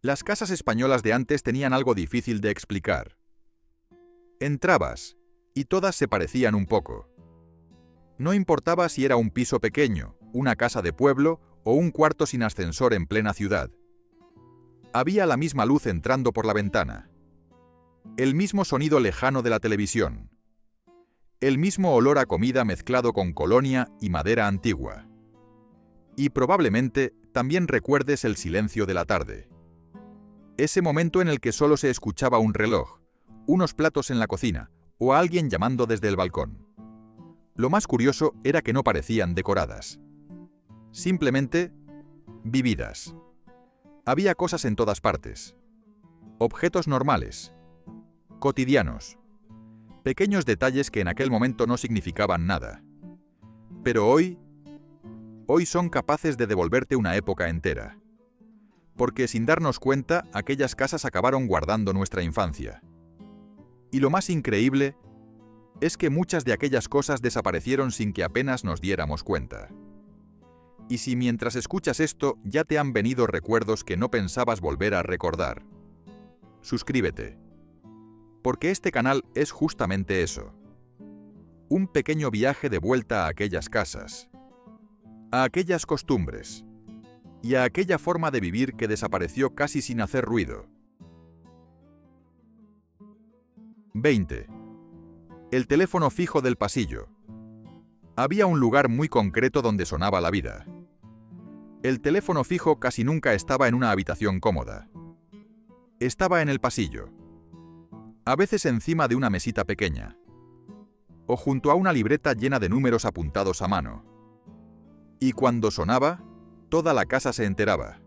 Las casas españolas de antes tenían algo difícil de explicar. Entrabas, y todas se parecían un poco. No importaba si era un piso pequeño, una casa de pueblo o un cuarto sin ascensor en plena ciudad. Había la misma luz entrando por la ventana. El mismo sonido lejano de la televisión. El mismo olor a comida mezclado con colonia y madera antigua. Y probablemente también recuerdes el silencio de la tarde. Ese momento en el que solo se escuchaba un reloj, unos platos en la cocina o a alguien llamando desde el balcón. Lo más curioso era que no parecían decoradas. Simplemente vividas. Había cosas en todas partes. Objetos normales, cotidianos, pequeños detalles que en aquel momento no significaban nada. Pero hoy son capaces de devolverte una época entera. Porque sin darnos cuenta, aquellas casas acabaron guardando nuestra infancia. Y lo más increíble es que muchas de aquellas cosas desaparecieron sin que apenas nos diéramos cuenta. Y si mientras escuchas esto ya te han venido recuerdos que no pensabas volver a recordar, suscríbete. Porque este canal es justamente eso. Un pequeño viaje de vuelta a aquellas casas, a aquellas costumbres y a aquella forma de vivir que desapareció casi sin hacer ruido. 20. El teléfono fijo del pasillo. Había un lugar muy concreto donde sonaba la vida. El teléfono fijo casi nunca estaba en una habitación cómoda. Estaba en el pasillo. A veces encima de una mesita pequeña. O junto a una libreta llena de números apuntados a mano. Y cuando sonaba, toda la casa se enteraba.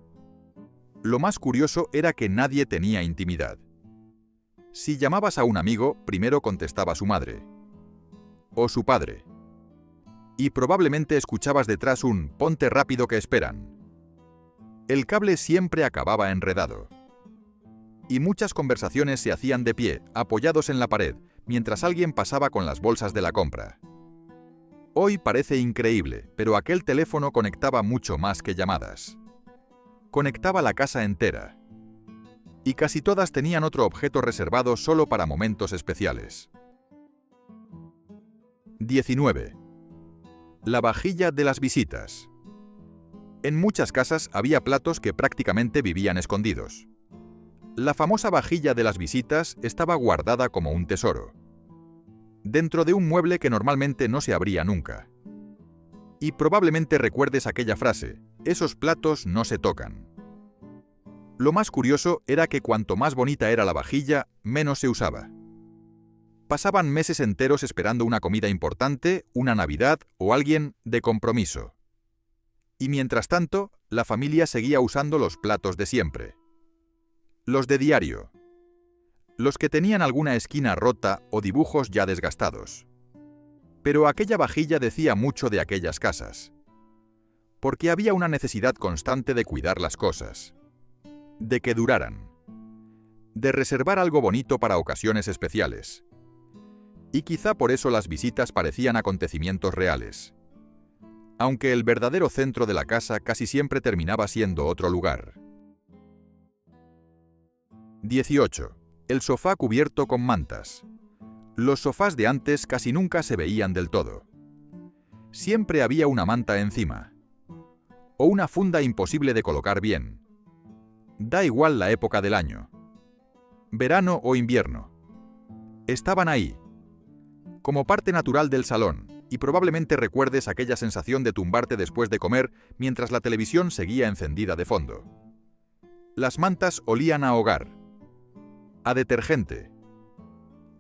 Lo más curioso era que nadie tenía intimidad. Si llamabas a un amigo, primero contestaba su madre. O su padre. Y probablemente escuchabas detrás un «ponte rápido que esperan». El cable siempre acababa enredado. Y muchas conversaciones se hacían de pie, apoyados en la pared, mientras alguien pasaba con las bolsas de la compra. Hoy parece increíble, pero aquel teléfono conectaba mucho más que llamadas. Conectaba la casa entera. Y casi todas tenían otro objeto reservado solo para momentos especiales. 19. La vajilla de las visitas. En muchas casas había platos que prácticamente vivían escondidos. La famosa vajilla de las visitas estaba guardada como un tesoro. Dentro de un mueble que normalmente no se abría nunca. Y probablemente recuerdes aquella frase, esos platos no se tocan. Lo más curioso era que cuanto más bonita era la vajilla, menos se usaba. Pasaban meses enteros esperando una comida importante, una Navidad o alguien de compromiso. Y mientras tanto, la familia seguía usando los platos de siempre. Los de diario. Los que tenían alguna esquina rota o dibujos ya desgastados. Pero aquella vajilla decía mucho de aquellas casas. Porque había una necesidad constante de cuidar las cosas. De que duraran. De reservar algo bonito para ocasiones especiales. Y quizá por eso las visitas parecían acontecimientos reales. Aunque el verdadero centro de la casa casi siempre terminaba siendo otro lugar. 18. El sofá cubierto con mantas. Los sofás de antes casi nunca se veían del todo. Siempre había una manta encima. O una funda imposible de colocar bien. Da igual la época del año. Verano o invierno. Estaban ahí. Como parte natural del salón, y probablemente recuerdes aquella sensación de tumbarte después de comer mientras la televisión seguía encendida de fondo. Las mantas olían a hogar, a detergente,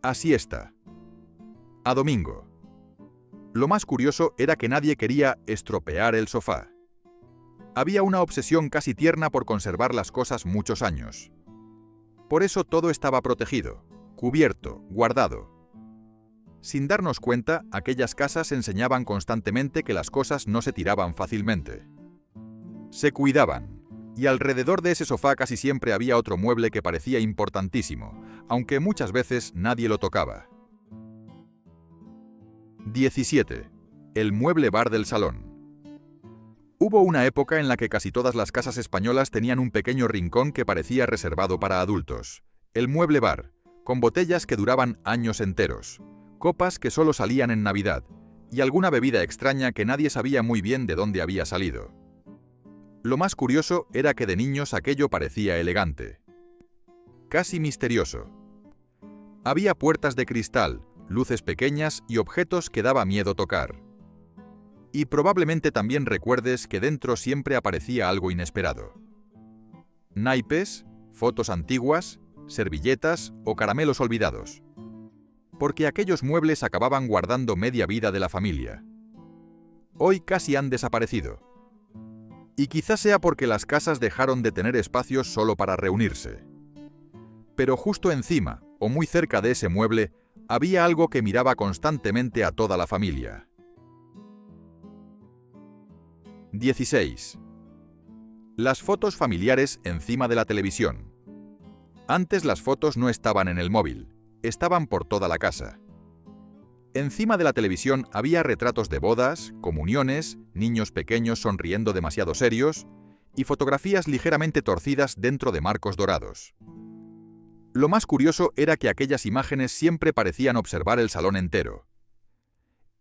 a siesta, a domingo. Lo más curioso era que nadie quería estropear el sofá. Había una obsesión casi tierna por conservar las cosas muchos años. Por eso todo estaba protegido, cubierto, guardado. Sin darnos cuenta, aquellas casas enseñaban constantemente que las cosas no se tiraban fácilmente. Se cuidaban, y alrededor de ese sofá casi siempre había otro mueble que parecía importantísimo, aunque muchas veces nadie lo tocaba. 17. El mueble bar del salón. Hubo una época en la que casi todas las casas españolas tenían un pequeño rincón que parecía reservado para adultos. El mueble bar, con botellas que duraban años enteros, copas que solo salían en Navidad, y alguna bebida extraña que nadie sabía muy bien de dónde había salido. Lo más curioso era que de niños aquello parecía elegante, casi misterioso. Había puertas de cristal, luces pequeñas y objetos que daba miedo tocar. Y probablemente también recuerdes que dentro siempre aparecía algo inesperado. Naipes, fotos antiguas, servilletas o caramelos olvidados. Porque aquellos muebles acababan guardando media vida de la familia. Hoy casi han desaparecido. Y quizás sea porque las casas dejaron de tener espacios solo para reunirse. Pero justo encima, o muy cerca de ese mueble, había algo que miraba constantemente a toda la familia. 16. Las fotos familiares encima de la televisión. Antes las fotos no estaban en el móvil, estaban por toda la casa. Encima de la televisión había retratos de bodas, comuniones, niños pequeños sonriendo demasiado serios y fotografías ligeramente torcidas dentro de marcos dorados. Lo más curioso era que aquellas imágenes siempre parecían observar el salón entero.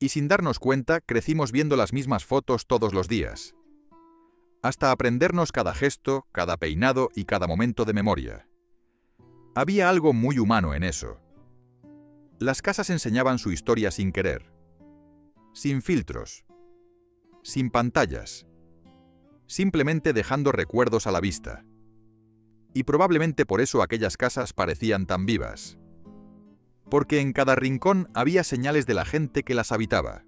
Y sin darnos cuenta, crecimos viendo las mismas fotos todos los días. Hasta aprendernos cada gesto, cada peinado y cada momento de memoria. Había algo muy humano en eso. Las casas enseñaban su historia sin querer. Sin filtros. Sin pantallas. Simplemente dejando recuerdos a la vista. Y probablemente por eso aquellas casas parecían tan vivas. Porque en cada rincón había señales de la gente que las habitaba.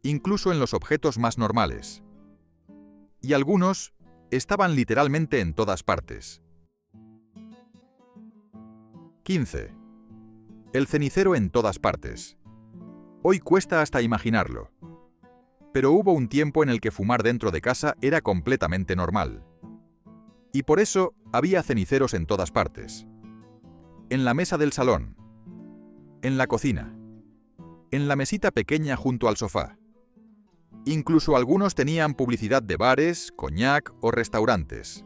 Incluso en los objetos más normales. Y algunos estaban literalmente en todas partes. 15. El cenicero en todas partes. Hoy cuesta hasta imaginarlo. Pero hubo un tiempo en el que fumar dentro de casa era completamente normal. Y por eso había ceniceros en todas partes. En la mesa del salón. En la cocina. En la mesita pequeña junto al sofá. Incluso algunos tenían publicidad de bares, coñac o restaurantes.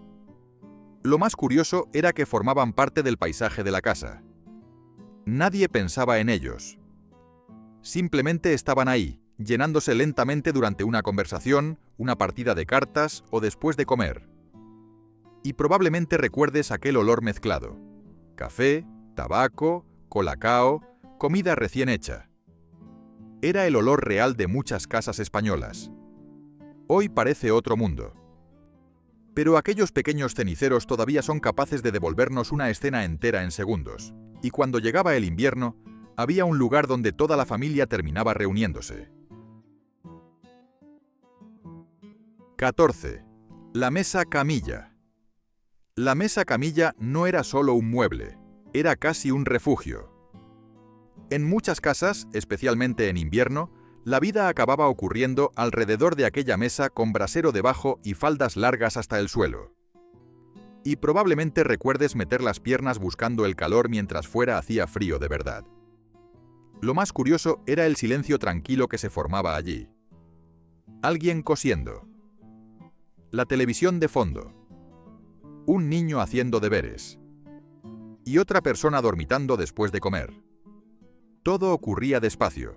Lo más curioso era que formaban parte del paisaje de la casa. Nadie pensaba en ellos. Simplemente estaban ahí, llenándose lentamente durante una conversación, una partida de cartas o después de comer. Y probablemente recuerdes aquel olor mezclado. Café, tabaco, colacao, comida recién hecha. Era el olor real de muchas casas españolas. Hoy parece otro mundo. Pero aquellos pequeños ceniceros todavía son capaces de devolvernos una escena entera en segundos. Y cuando llegaba el invierno, había un lugar donde toda la familia terminaba reuniéndose. 14. La mesa camilla. La mesa camilla no era solo un mueble, era casi un refugio. En muchas casas, especialmente en invierno, la vida acababa ocurriendo alrededor de aquella mesa con brasero debajo y faldas largas hasta el suelo. Y probablemente recuerdes meter las piernas buscando el calor mientras fuera hacía frío de verdad. Lo más curioso era el silencio tranquilo que se formaba allí. Alguien cosiendo. La televisión de fondo. Un niño haciendo deberes. Y otra persona dormitando después de comer. Todo ocurría despacio.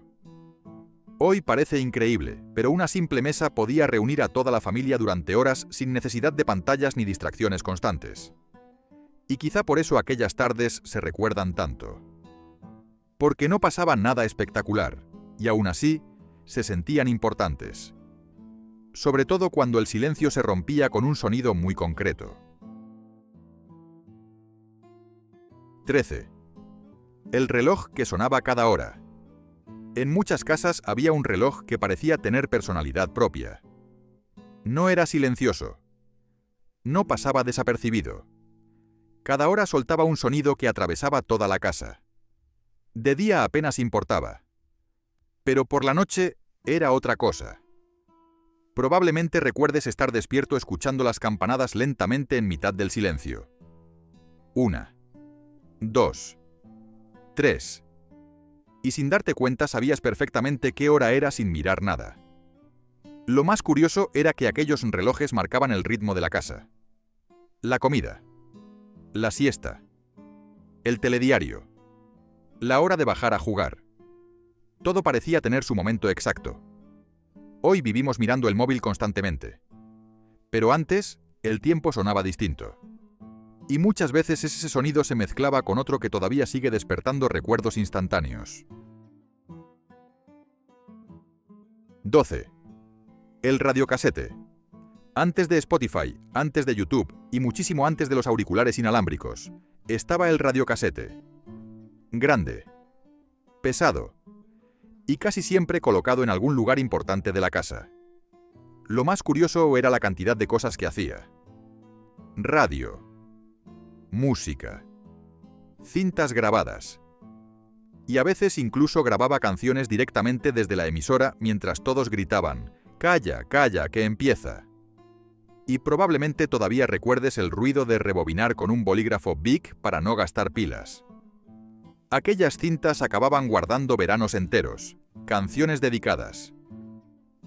Hoy parece increíble, pero una simple mesa podía reunir a toda la familia durante horas sin necesidad de pantallas ni distracciones constantes. Y quizá por eso aquellas tardes se recuerdan tanto. Porque no pasaba nada espectacular, y aún así, se sentían importantes. Sobre todo cuando el silencio se rompía con un sonido muy concreto. 13. El reloj que sonaba cada hora. En muchas casas había un reloj que parecía tener personalidad propia. No era silencioso. No pasaba desapercibido. Cada hora soltaba un sonido que atravesaba toda la casa. De día apenas importaba. Pero por la noche era otra cosa. Probablemente recuerdes estar despierto escuchando las campanadas lentamente en mitad del silencio. 1, 2, 3. Y sin darte cuenta sabías perfectamente qué hora era sin mirar nada. Lo más curioso era que aquellos relojes marcaban el ritmo de la casa. La comida, la siesta, el telediario, la hora de bajar a jugar. Todo parecía tener su momento exacto. Hoy vivimos mirando el móvil constantemente. Pero antes, el tiempo sonaba distinto. Y muchas veces ese sonido se mezclaba con otro que todavía sigue despertando recuerdos instantáneos. 12. El radiocasete. Antes de Spotify, antes de YouTube y muchísimo antes de los auriculares inalámbricos, estaba el radiocasete. Grande, pesado y casi siempre colocado en algún lugar importante de la casa. Lo más curioso era la cantidad de cosas que hacía. Radio, música, cintas grabadas. Y a veces incluso grababa canciones directamente desde la emisora mientras todos gritaban: «¡Calla, calla, que empieza!». Y probablemente todavía recuerdes el ruido de rebobinar con un bolígrafo Bic para no gastar pilas. Aquellas cintas acababan guardando veranos enteros, canciones dedicadas,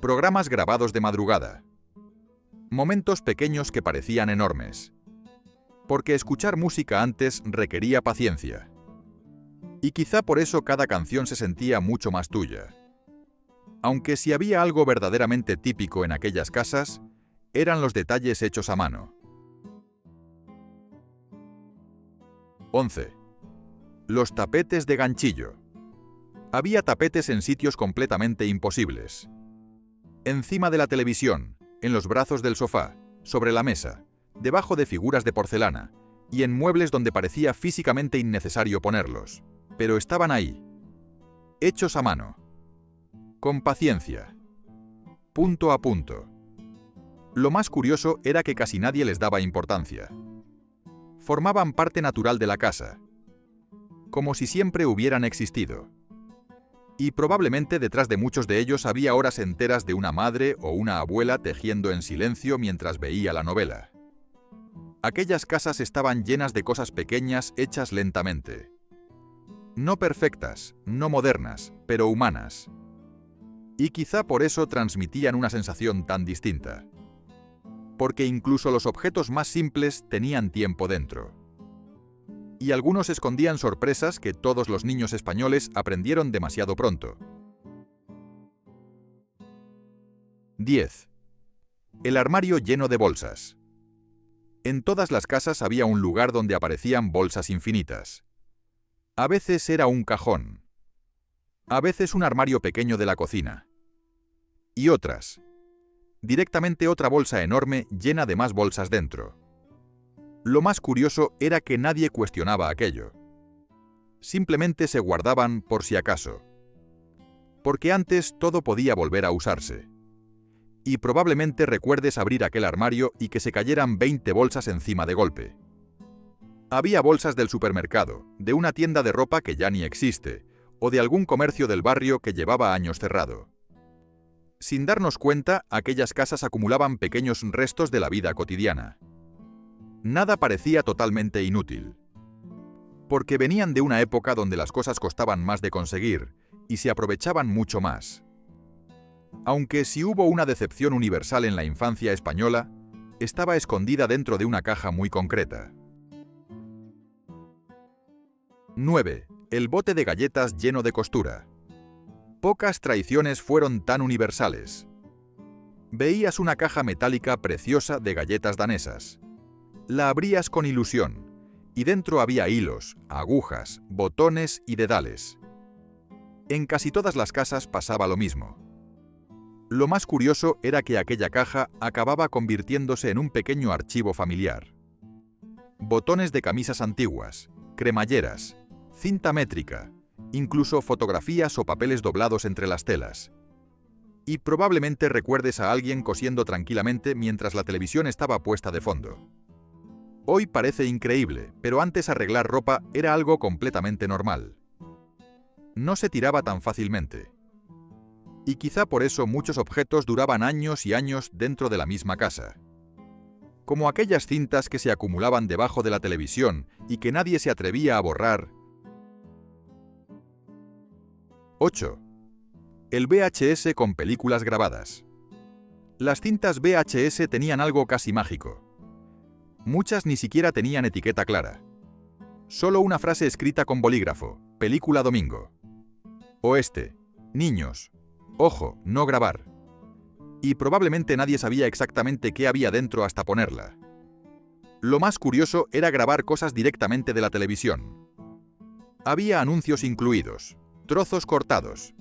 programas grabados de madrugada, momentos pequeños que parecían enormes. Porque escuchar música antes requería paciencia. Y quizá por eso cada canción se sentía mucho más tuya. Aunque si había algo verdaderamente típico en aquellas casas, eran los detalles hechos a mano. 11. Los tapetes de ganchillo. Había tapetes en sitios completamente imposibles. Encima de la televisión, en los brazos del sofá, sobre la mesa, debajo de figuras de porcelana, y en muebles donde parecía físicamente innecesario ponerlos. Pero estaban ahí, hechos a mano, con paciencia, punto a punto. Lo más curioso era que casi nadie les daba importancia. Formaban parte natural de la casa, como si siempre hubieran existido. Y probablemente detrás de muchos de ellos había horas enteras de una madre o una abuela tejiendo en silencio mientras veía la novela. Aquellas casas estaban llenas de cosas pequeñas hechas lentamente. No perfectas, no modernas, pero humanas. Y quizá por eso transmitían una sensación tan distinta. Porque incluso los objetos más simples tenían tiempo dentro. Y algunos escondían sorpresas que todos los niños españoles aprendieron demasiado pronto. 10. El armario lleno de bolsas. En todas las casas había un lugar donde aparecían bolsas infinitas. A veces era un cajón. A veces un armario pequeño de la cocina. Y otras. Directamente otra bolsa enorme llena de más bolsas dentro. Lo más curioso era que nadie cuestionaba aquello. Simplemente se guardaban por si acaso. Porque antes todo podía volver a usarse. Y probablemente recuerdes abrir aquel armario y que se cayeran 20 bolsas encima de golpe. Había bolsas del supermercado, de una tienda de ropa que ya ni existe, o de algún comercio del barrio que llevaba años cerrado. Sin darnos cuenta, aquellas casas acumulaban pequeños restos de la vida cotidiana. Nada parecía totalmente inútil. Porque venían de una época donde las cosas costaban más de conseguir y se aprovechaban mucho más. Aunque si hubo una decepción universal en la infancia española, estaba escondida dentro de una caja muy concreta. 9. El bote de galletas lleno de costura. Pocas traiciones fueron tan universales. Veías una caja metálica preciosa de galletas danesas. La abrías con ilusión, y dentro había hilos, agujas, botones y dedales. En casi todas las casas pasaba lo mismo. Lo más curioso era que aquella caja acababa convirtiéndose en un pequeño archivo familiar. Botones de camisas antiguas, cremalleras, cinta métrica, incluso fotografías o papeles doblados entre las telas. Y probablemente recuerdes a alguien cosiendo tranquilamente mientras la televisión estaba puesta de fondo. Hoy parece increíble, pero antes arreglar ropa era algo completamente normal. No se tiraba tan fácilmente. Y quizá por eso muchos objetos duraban años y años dentro de la misma casa. Como aquellas cintas que se acumulaban debajo de la televisión y que nadie se atrevía a borrar. 8. El VHS con películas grabadas. Las cintas VHS tenían algo casi mágico. Muchas ni siquiera tenían etiqueta clara. Solo una frase escrita con bolígrafo: película domingo. Oeste. Niños. Ojo, no grabar. Y probablemente nadie sabía exactamente qué había dentro hasta ponerla. Lo más curioso era grabar cosas directamente de la televisión. Había anuncios incluidos, trozos cortados.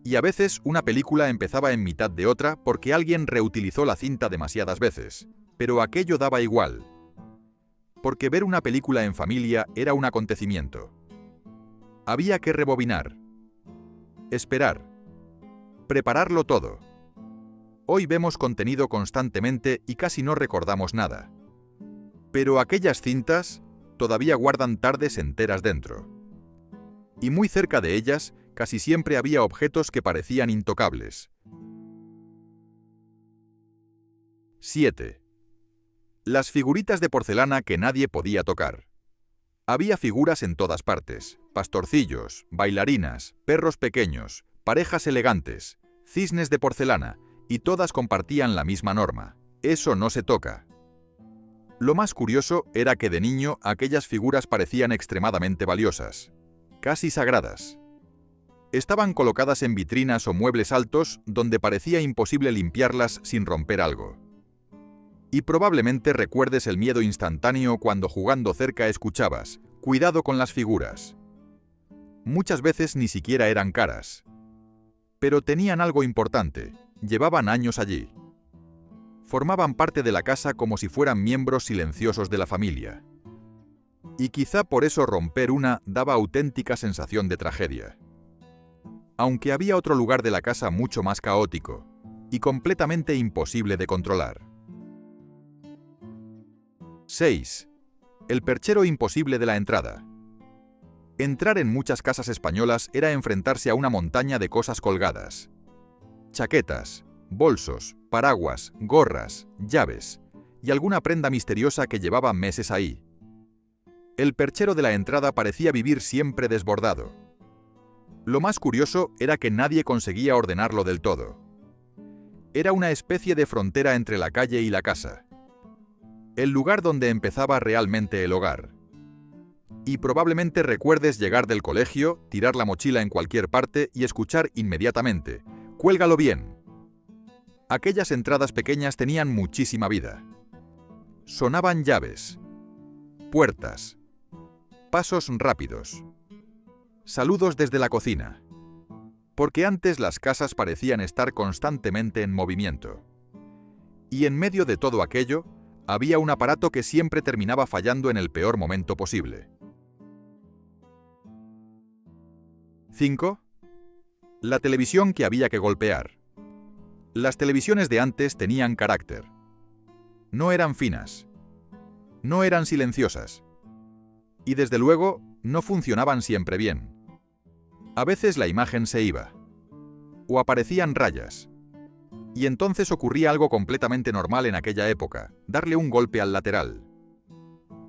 Y a veces una película empezaba en mitad de otra porque alguien reutilizó la cinta demasiadas veces. Pero aquello daba igual. Porque ver una película en familia era un acontecimiento. Había que rebobinar. Esperar. Prepararlo todo. Hoy vemos contenido constantemente y casi no recordamos nada. Pero aquellas cintas todavía guardan tardes enteras dentro. Y muy cerca de ellas casi siempre había objetos que parecían intocables. 7. Las figuritas de porcelana que nadie podía tocar. Había figuras en todas partes: pastorcillos, bailarinas, perros pequeños, parejas elegantes, cisnes de porcelana, y todas compartían la misma norma: eso no se toca. Lo más curioso era que de niño aquellas figuras parecían extremadamente valiosas, casi sagradas. Estaban colocadas en vitrinas o muebles altos donde parecía imposible limpiarlas sin romper algo. Y probablemente recuerdes el miedo instantáneo cuando jugando cerca escuchabas: cuidado con las figuras. Muchas veces ni siquiera eran caras. Pero tenían algo importante: llevaban años allí. Formaban parte de la casa como si fueran miembros silenciosos de la familia. Y quizá por eso romper una daba auténtica sensación de tragedia. Aunque había otro lugar de la casa mucho más caótico y completamente imposible de controlar. 6. El perchero imposible de la entrada. Entrar en muchas casas españolas era enfrentarse a una montaña de cosas colgadas. Chaquetas, bolsos, paraguas, gorras, llaves y alguna prenda misteriosa que llevaba meses ahí. El perchero de la entrada parecía vivir siempre desbordado. Lo más curioso era que nadie conseguía ordenarlo del todo. Era una especie de frontera entre la calle y la casa. El lugar donde empezaba realmente el hogar. Y probablemente recuerdes llegar del colegio, tirar la mochila en cualquier parte y escuchar inmediatamente: «Cuélgalo bien». Aquellas entradas pequeñas tenían muchísima vida. Sonaban llaves, puertas, pasos rápidos, saludos desde la cocina. Porque antes las casas parecían estar constantemente en movimiento. Y en medio de todo aquello, había un aparato que siempre terminaba fallando en el peor momento posible. 5. La televisión que había que golpear. Las televisiones de antes tenían carácter. No eran finas. No eran silenciosas. Y desde luego, no funcionaban siempre bien. A veces la imagen se iba. O aparecían rayas. Y entonces ocurría algo completamente normal en aquella época: darle un golpe al lateral.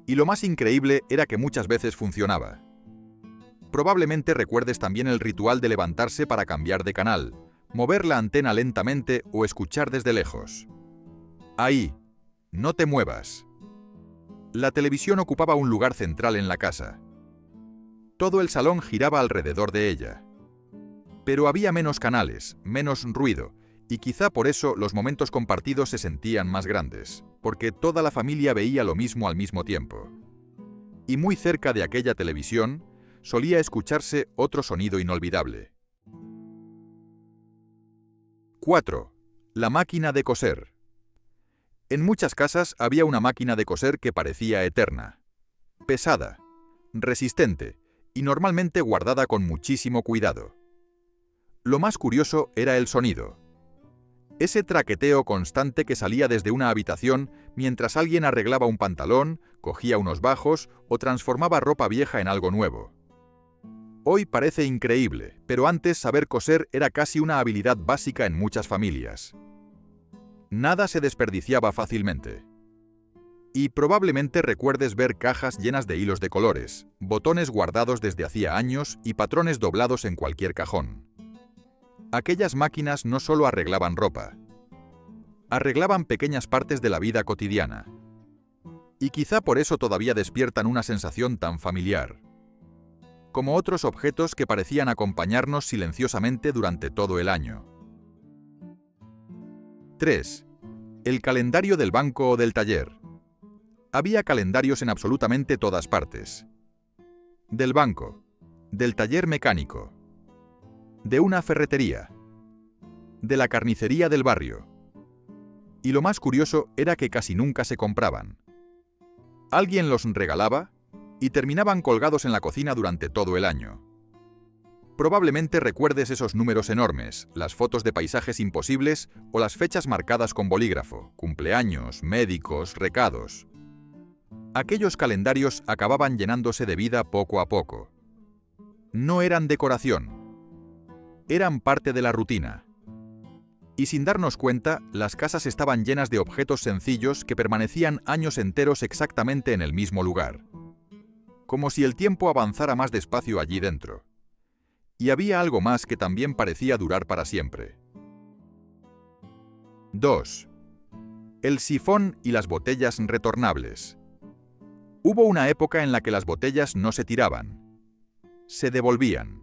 Y lo más increíble era que muchas veces funcionaba. Probablemente recuerdes también el ritual de levantarse para cambiar de canal, mover la antena lentamente o escuchar desde lejos. Ahí, no te muevas. La televisión ocupaba un lugar central en la casa. Todo el salón giraba alrededor de ella. Pero había menos canales, menos ruido, y quizá por eso los momentos compartidos se sentían más grandes, porque toda la familia veía lo mismo al mismo tiempo. Y muy cerca de aquella televisión solía escucharse otro sonido inolvidable. 4. La máquina de coser. En muchas casas había una máquina de coser que parecía eterna. Pesada, resistente y normalmente guardada con muchísimo cuidado. Lo más curioso era el sonido. Ese traqueteo constante que salía desde una habitación mientras alguien arreglaba un pantalón, cogía unos bajos o transformaba ropa vieja en algo nuevo. Hoy parece increíble, pero antes saber coser era casi una habilidad básica en muchas familias. Nada se desperdiciaba fácilmente. Y probablemente recuerdes ver cajas llenas de hilos de colores, botones guardados desde hacía años y patrones doblados en cualquier cajón. Aquellas máquinas no solo arreglaban ropa. Arreglaban pequeñas partes de la vida cotidiana. Y quizá por eso todavía despiertan una sensación tan familiar. Como otros objetos que parecían acompañarnos silenciosamente durante todo el año. 3. El calendario del banco o del taller. Había calendarios en absolutamente todas partes. Del banco, del taller mecánico, de una ferretería, de la carnicería del barrio. Y lo más curioso era que casi nunca se compraban. Alguien los regalaba y terminaban colgados en la cocina durante todo el año. Probablemente recuerdes esos números enormes, las fotos de paisajes imposibles o las fechas marcadas con bolígrafo, cumpleaños, médicos, recados. Aquellos calendarios acababan llenándose de vida poco a poco. No eran decoración. Eran parte de la rutina. Y sin darnos cuenta, las casas estaban llenas de objetos sencillos que permanecían años enteros exactamente en el mismo lugar. Como si el tiempo avanzara más despacio allí dentro. Y había algo más que también parecía durar para siempre. 2. El sifón y las botellas retornables. Hubo una época en la que las botellas no se tiraban. Se devolvían.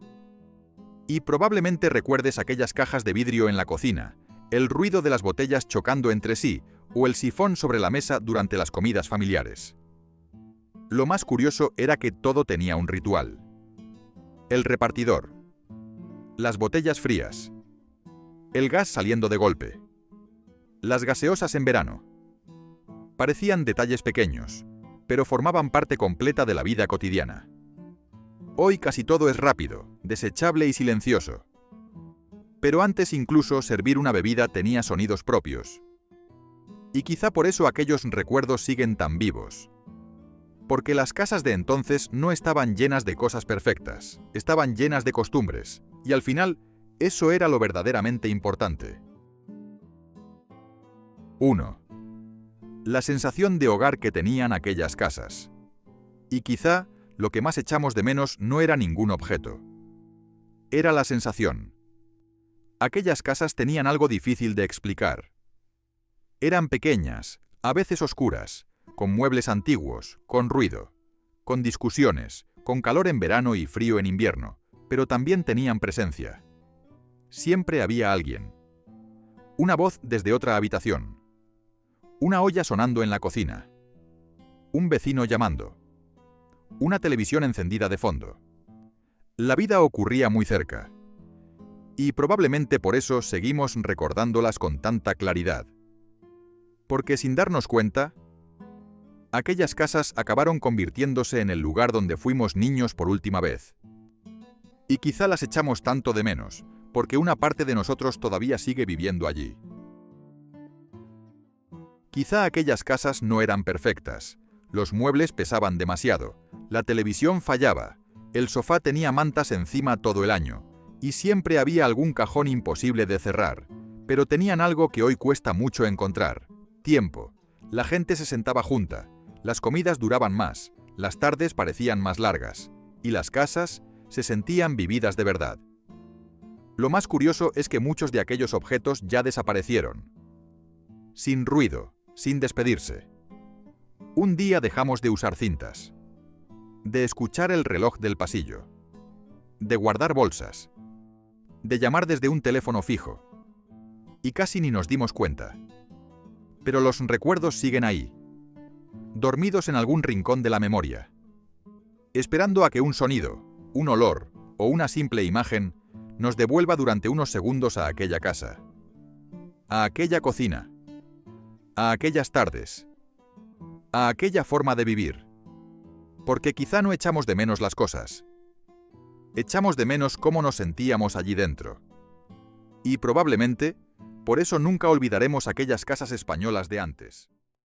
Y probablemente recuerdes aquellas cajas de vidrio en la cocina, el ruido de las botellas chocando entre sí o el sifón sobre la mesa durante las comidas familiares. Lo más curioso era que todo tenía un ritual. El repartidor. Las botellas frías. El gas saliendo de golpe. Las gaseosas en verano. Parecían detalles pequeños, pero formaban parte completa de la vida cotidiana. Hoy casi todo es rápido, desechable y silencioso. Pero antes incluso servir una bebida tenía sonidos propios. Y quizá por eso aquellos recuerdos siguen tan vivos. Porque las casas de entonces no estaban llenas de cosas perfectas, estaban llenas de costumbres, y al final, eso era lo verdaderamente importante. 1. La sensación de hogar que tenían aquellas casas. Y quizá lo que más echamos de menos no era ningún objeto. Era la sensación. Aquellas casas tenían algo difícil de explicar. Eran pequeñas, a veces oscuras, con muebles antiguos, con ruido, con discusiones, con calor en verano y frío en invierno, pero también tenían presencia. Siempre había alguien. Una voz desde otra habitación. Una olla sonando en la cocina. Un vecino llamando. Una televisión encendida de fondo. La vida ocurría muy cerca. Y probablemente por eso seguimos recordándolas con tanta claridad. Porque sin darnos cuenta, aquellas casas acabaron convirtiéndose en el lugar donde fuimos niños por última vez. Y quizá las echamos tanto de menos, porque una parte de nosotros todavía sigue viviendo allí. Quizá aquellas casas no eran perfectas, los muebles pesaban demasiado, la televisión fallaba, el sofá tenía mantas encima todo el año, y siempre había algún cajón imposible de cerrar, pero tenían algo que hoy cuesta mucho encontrar: tiempo. La gente se sentaba junta, las comidas duraban más, las tardes parecían más largas, y las casas se sentían vividas de verdad. Lo más curioso es que muchos de aquellos objetos ya desaparecieron. Sin ruido, sin despedirse. Un día dejamos de usar cintas, de escuchar el reloj del pasillo, de guardar bolsas, de llamar desde un teléfono fijo, y casi ni nos dimos cuenta. Pero los recuerdos siguen ahí, dormidos en algún rincón de la memoria, esperando a que un sonido, un olor o una simple imagen nos devuelva durante unos segundos a aquella casa, a aquella cocina, a aquellas tardes, a aquella forma de vivir. Porque quizá no echamos de menos las cosas. Echamos de menos cómo nos sentíamos allí dentro. Y probablemente, por eso nunca olvidaremos aquellas casas españolas de antes.